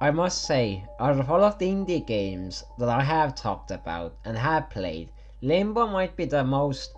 I must say, out of all of the indie games that I have talked about and have played, Limbo might be the most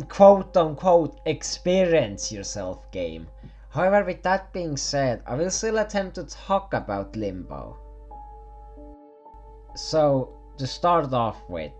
quote unquote experience yourself game. However, with that being said, I will still attempt to talk about Limbo. So, to start off with,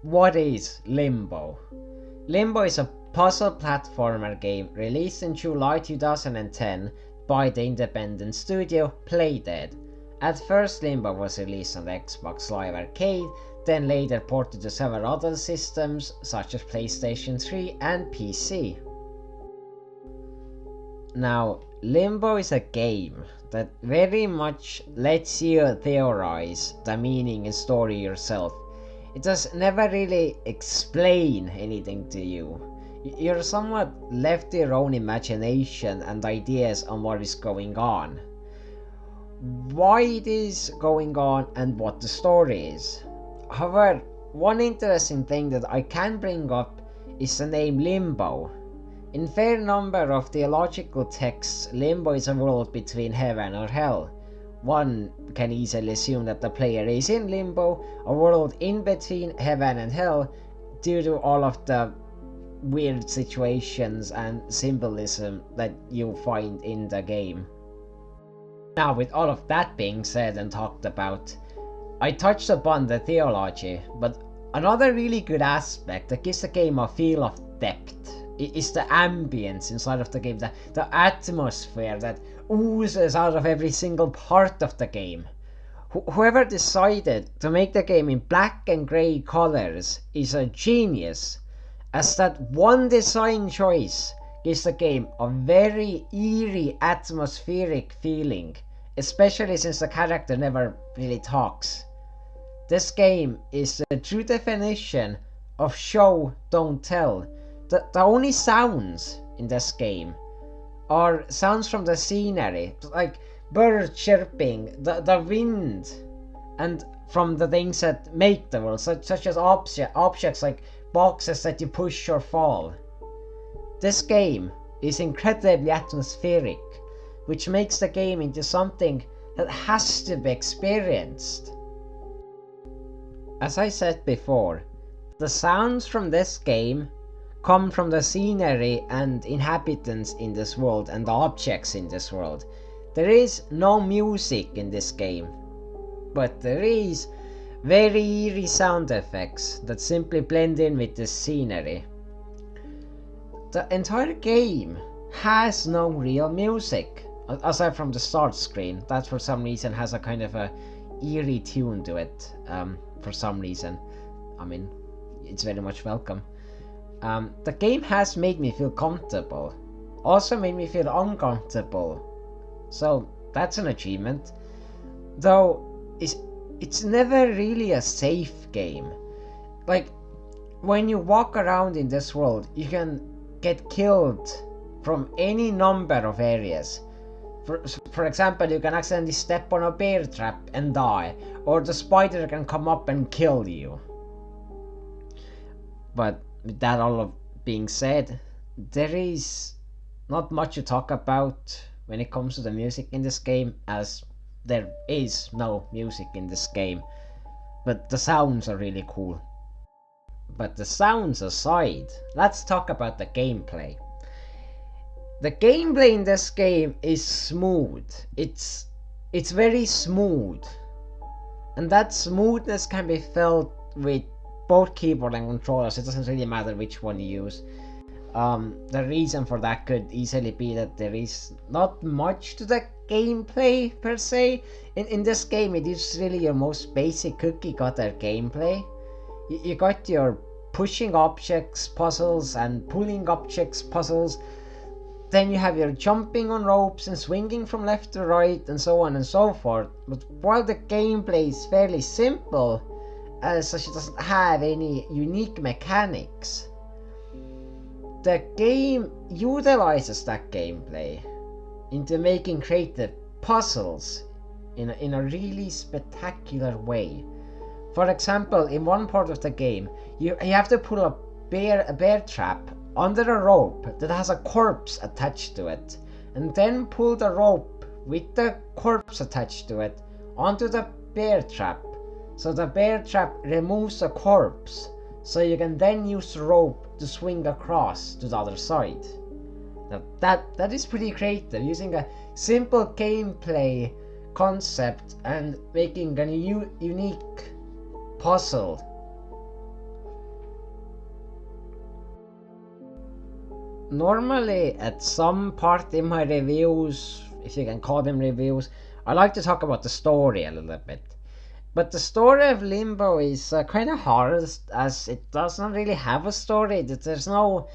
what is Limbo? Limbo is a puzzle platformer game released in July 2010 by the independent studio Playdead. At first, Limbo was released on the Xbox Live Arcade, then later ported to several other systems such as PlayStation 3 and PC. Now, Limbo is a game that very much lets you theorize the meaning and story yourself. It does never really explain anything to you. You're somewhat left to your own imagination and ideas on what is going on, why it is going on, and what the story is. However, one interesting thing that I can bring up is the name Limbo. In fair number of theological texts, Limbo is a world between heaven or hell. One can easily assume that the player is in Limbo, a world in between heaven and hell, due to all of the weird situations and symbolism that you find in the game. Now, with all of that being said and talked about, I touched upon the theology, but another really good aspect that gives the game a feel of depth is the ambience inside of the game, the atmosphere that oozes out of every single part of the game. Whoever decided to make the game in black and grey colors is a genius, as that one design choice gives the game a very eerie atmospheric feeling, especially since the character never really talks. This game is the true definition of show, don't tell. The only sounds in this game are sounds from the scenery, like birds chirping, the wind, and from the things that make the world, such as objects like boxes that you push or fall. This game is incredibly atmospheric, which makes the game into something that has to be experienced. As I said before, the sounds from this game come from the scenery and inhabitants in this world and the objects in this world. There is no music in this game, but there is very eerie sound effects that simply blend in with the scenery. The entire game has no real music, aside from the start screen, that for some reason has a kind of a eerie tune to it, for some reason. I mean, it's very much welcome. The game has made me feel comfortable, also made me feel uncomfortable, so that's an achievement. Though, it's never really a safe game. Like, when you walk around in this world, you can get killed from any number of areas. For example, you can accidentally step on a bear trap and die, or the spider can come up and kill you. But with that all of being said, there is not much to talk about when it comes to the music in this game, as there is no music in this game, but the sounds are really cool. But the sounds aside, let's talk about the gameplay. The gameplay in this game is smooth. It's very smooth, and that smoothness can be felt with both keyboard and controllers. It doesn't really matter which one you use. The reason for that could easily be that there is not much to the gameplay per se. In this game, it is really your most basic cookie cutter gameplay. You got your pushing objects puzzles and pulling objects puzzles. Then you have your jumping on ropes and swinging from left to right and so on and so forth. But while the gameplay is fairly simple, as such it doesn't have any unique mechanics, the game utilizes that gameplay into making creative puzzles in a really spectacular way. For example, in one part of the game, you have to pull a bear trap under a rope that has a corpse attached to it, and then pull the rope with the corpse attached to it onto the bear trap. So the bear trap removes the corpse, so you can then use the rope to swing across to the other side. Now that is pretty creative, using a simple gameplay concept and making a unique puzzle. Normally at some part in my reviews, if you can call them reviews, I like to talk about the story a little bit. But the story of Limbo is kind of hard, as it doesn't really have a story. There's no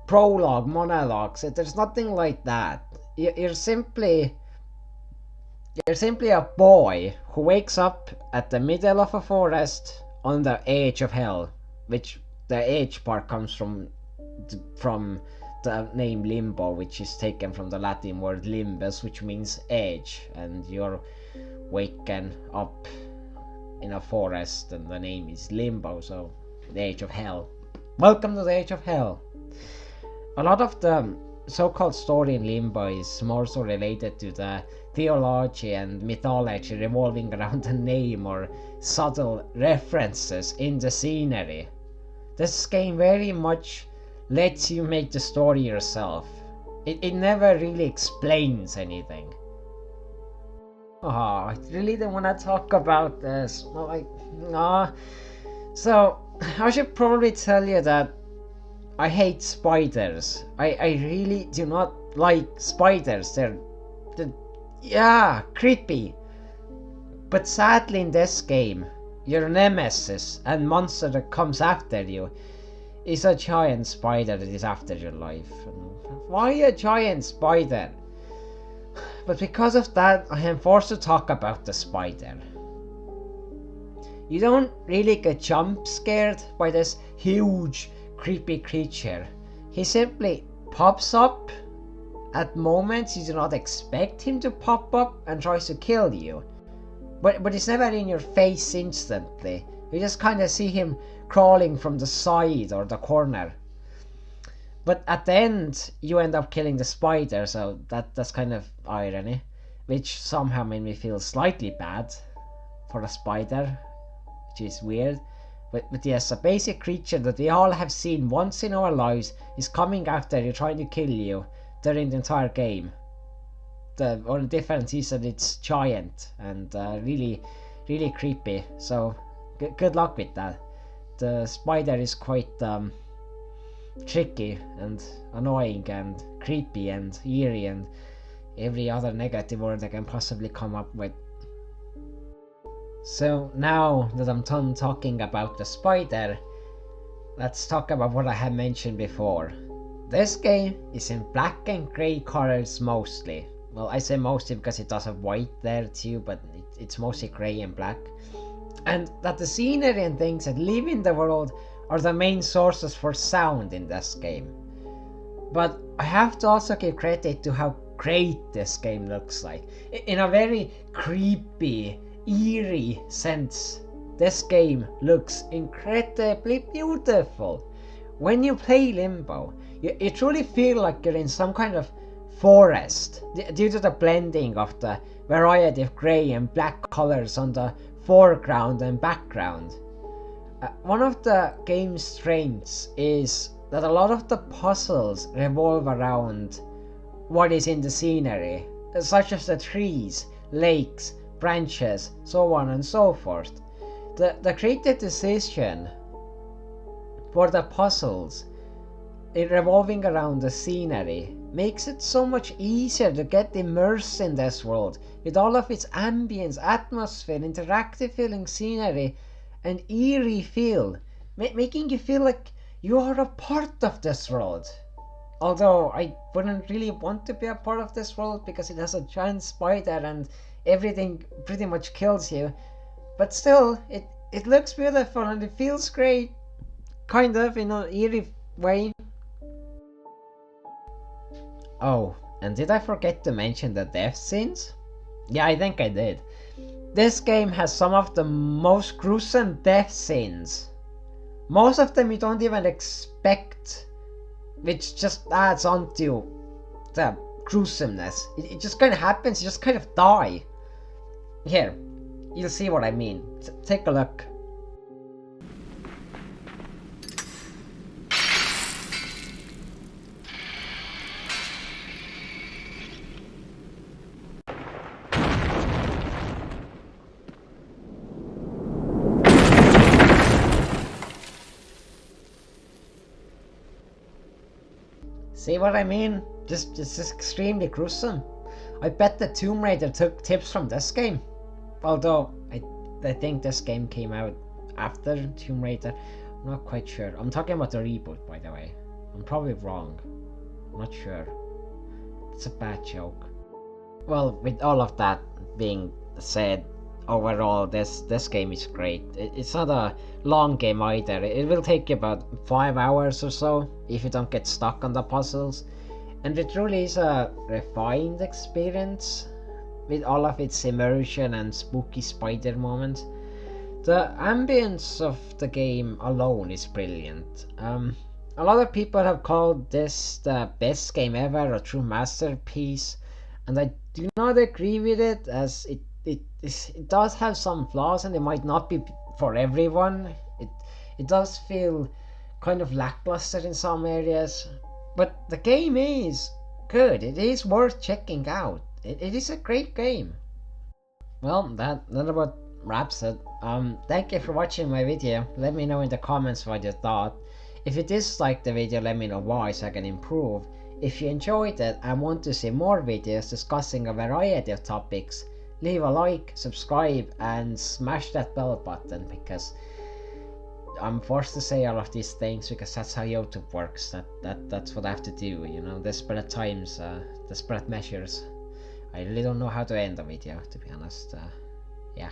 prologue, monologues, there's nothing like that. You're simply a boy who wakes up at the middle of a forest on the edge of hell, which the edge part comes from the name Limbo, which is taken from the Latin word limbus, which means edge, and you're waken up in a forest and the name is Limbo, so the edge of hell. Welcome to the edge of hell. A lot of the so-called story in Limbo is more so related to the theology and mythology revolving around the name or subtle references in the scenery. This game very much lets you make the story yourself. It never really explains anything. Oh, I really don't want to talk about this. So, I should probably tell you that I hate spiders. I really do not like spiders. They're creepy. But sadly in this game, your nemesis and monster that comes after you is a giant spider that is after your life. Why a giant spider? But because of that, I am forced to talk about the spider. You don't really get jump scared by this huge creepy creature. He simply pops up at moments you do not expect him to pop up and tries to kill you. But it's never in your face instantly. You just kind of see him crawling from the side or the corner. But at the end, you end up killing the spider, so that's kind of irony, which somehow made me feel slightly bad for the spider, which is weird. But yes, a basic creature that we all have seen once in our lives is coming after you, trying to kill you during the entire game. The only difference is that it's giant and really, really creepy, so good luck with that. The spider is quite tricky and annoying and creepy and eerie and every other negative word I can possibly come up with. So now that I'm done talking about the spider, let's talk about what I had mentioned before. This game is in black and grey colors mostly. Well, I say mostly because it does have white there too, but it's mostly grey and black. And that the scenery and things that live in the world are the main sources for sound in this game. But I have to also give credit to how great this game looks like. In a very creepy, eerie sense, this game looks incredibly beautiful. When you play Limbo, you truly feel like you're in some kind of forest due to the blending of the variety of grey and black colors on the foreground and background. One of the game's strengths is that a lot of the puzzles revolve around what is in the scenery, such as the trees, lakes, branches, so on and so forth. The creative decision for the puzzles revolving around the scenery makes it so much easier to get immersed in this world with all of its ambience, atmosphere, interactive feeling scenery and eerie feel, making you feel like you are a part of this world. Although I wouldn't really want to be a part of this world because it has a giant spider and everything pretty much kills you, but still it looks beautiful and it feels great, kind of in an eerie way. Oh, and did I forget to mention the death scenes? Yeah, I think I did. This game has some of the most gruesome death scenes. Most of them you don't even expect, which just adds on to the gruesomeness. It just kind of happens, you just kind of die. Here, You'll see what I mean. Take a look. See what I mean? Just extremely gruesome. I bet the Tomb Raider took tips from this game. Although I think this game came out after Tomb Raider. I'm not quite sure. I'm talking about the reboot, by the way. I'm probably wrong. I'm not sure. It's a bad joke. Well, with all of that being said, overall this game is great. It's not a long game either. It will take you about 5 hours or so if you don't get stuck on the puzzles, and it truly is a refined experience with all of its immersion and spooky spider moments. The ambience of the game alone is brilliant. A lot of people have called this the best game ever, a true masterpiece, and I do not agree with it, as it does have some flaws and it might not be for everyone. It does feel kind of lackluster in some areas, but the game is good. It is worth checking out. It is a great game. Well, that about wraps it. Thank you for watching my video. Let me know in the comments what you thought. If you disliked the video, let me know why so I can improve. If you enjoyed it and want to see more videos discussing a variety of topics, leave a like, subscribe, and smash that bell button, because I'm forced to say all of these things because that's how YouTube works. That's what I have to do, you know. Desperate times, desperate measures. I really don't know how to end a video, to be honest. Yeah.